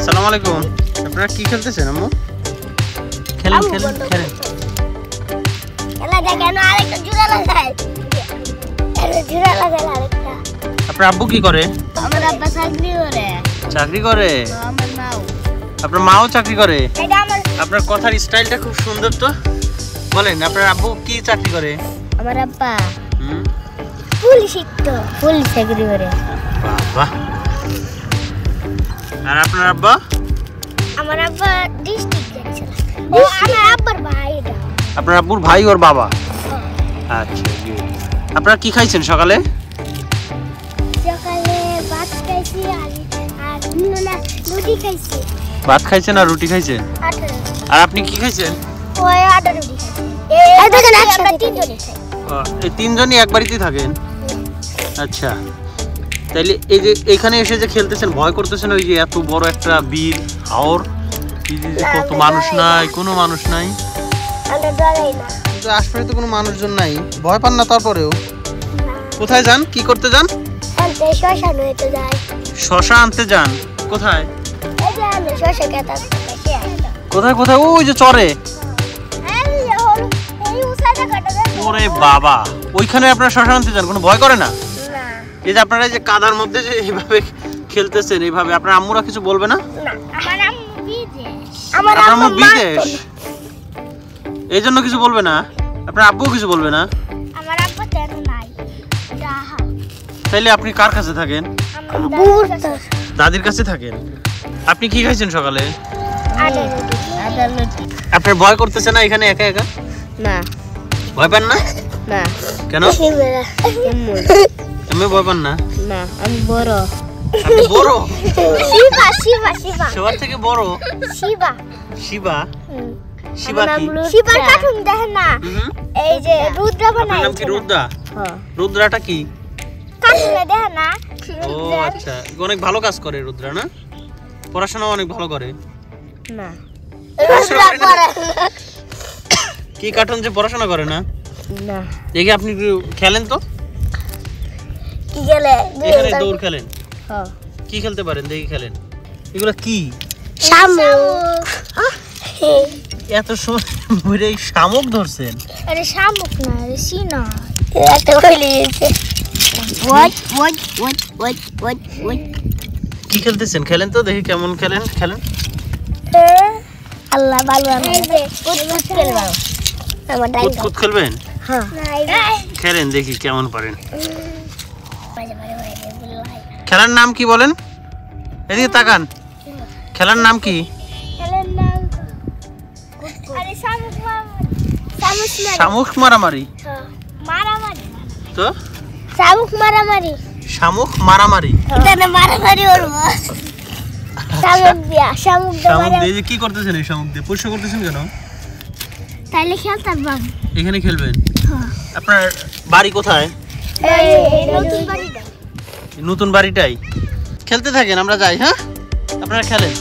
আসসালামু আলাইকুম। আপনারা কি খেলতেছেন আম্মু? খেলেন খেলেন খেলেন। এলা দেখেন আরেকটা জোড়া লাগাই। এলা জোড়া লাগাই আরেকটা। আপনার আব্বু কি করে? আমার আব্বা চাকরি করে। চাকরি করে? আমার মাও। আপনার মাও চাকরি করে? এটা আমার। আপনার কথার স্টাইলটা খুব সুন্দর তো। বলেন আপনার আব্বু কি চাকরি করে? আমার আব্বা পুলিশ তো পুলিশ চাকরি করে। বাহ। আর আপনার আব্বা? আমার আব্বা ডিস্ট্রিক্ট লেকচারার। ও আমার আব্বার ভাই এটা। আপনার আব্বুর ভাই ওর বাবা? আচ্ছা। আপনারা কি খাইছেন সকালে? সকালে ভাত খাইছি আর না রুটি খাইছি। ভাত খাইছেন আর রুটি খাইছেন? আর আপনি কি খাইছেন? ওই আটা রুটি খাইছি। এই দেখেন আমরা তিনজনই খাই। এই তিনজনই এক বাড়িতেই থাকেন? আচ্ছা। তাইলে এই যে এখানে এসে যে খেলতেছেন ভয় করতেছেন? ওই যে এত বড় একটা বিল হাওর, কত মানুষ নাই, কোনো মানুষ নাই। আমরা ডরাই না। কিন্তু আশপাশে তো কোনো মানুষজন নাই, ভয় পান না? তারপরেও কোথায় যান, কি করতে যান? আনতে শশা নিতে যাই। শশা আনতে যান? কোথায়? এই যে আমি শশা খেতে আসছি। কোথায় কোথায়? ওই যে চরে। এই উসাটা কাটা দেন। ওরে বাবা, ওইখানে আপনারা শশা আনতে যান? কোনো ভয় করে না? না। এই যে আপনারা যে কাদার মধ্যে যে এইভাবে খেলতেছেন, এইভাবে আপনার আম্মুরা কিছু বলবে না? না, আমার আম্মু বিদেশ। আপনার আম্মু বিদেশ, এই জন্য কিছু বলবে না? আপনার আব্বু কিছু বলবে না? আমার আব্বা তেন নাই। ডাহা। তাইলে আপনি কার কাছে থাকেন? দাদির কাছে থাকেন। আপনি কি খাইছেন সকালে? আটা রুটি। আপনার ভয় করতেছে না এখানে একা একা? না। ভয় পান না? না। কেন? তুমি ভয় পান না? না, আমি বড়। আপনি বড়? শিবা শিবা শিবা। সবার থেকে বড়? শিবা। শিবা? শিবা কি? শিবার কার্টুন দেখেন না? এই যে রুদ্র আপনার বানায়। নাম কি রুদ্রা? হ্যাঁ। রুদ্রাটা কি? কার্টুনে দেখেন না? ও আচ্ছা, অনেক ভালো কাজ করে রুদ্রা না? পড়াশোনা অনেক ভালো করে? না। পড়াশোনা করে না? কি কার্টুন যে পড়াশোনা করে না? না। দেখি আপনি একটু খেলেন তো। কি গেলে? এখানে দৌড় খেলেন। হ্যাঁ। কি খেলতে পারেন দেখি খেলেন। এগুলো কি? শামুক। এত সময় শামুক ধরছেন? আরে শামুক না, আরে সিনা। একটা কইলি আছে। ওয়াট। কি খেলতেছেন? খেলেন তো দেখি কেমন খেলেন। খেলেন। আল্লাহ ভালো আছে। কুতকুত খেলবা। আমার ডাইন। কুতকুত খেলবেন? হ্যাঁ। খেলেন দেখি কেমন পারেন। খেলার নাম কি বলেন? এদিকে তাকান। খেলার নাম কি? খেলার নাম আরে শামুক মারামারি। শামুক মারামারি? হ্যাঁ। মারামারি। তো শামুক মারামারি। শামুক মারামারি? এটা না মারামারি করবো। শামুক দিয়া শামুক দিয়ে যে কি করতেছেন? এই শামুক দিয়ে পরিষ্কার করতেছেন কেন? তাইলে খেলতাম বাবা। এখানে খেলবেন? আপনার বাড়ি কোথায়? এই নতুন বাড়িটা। নতুন বাড়িটাই খেলতে থাকেন, আমরা যাই। হ্যাঁ, আপনারা খেলেন।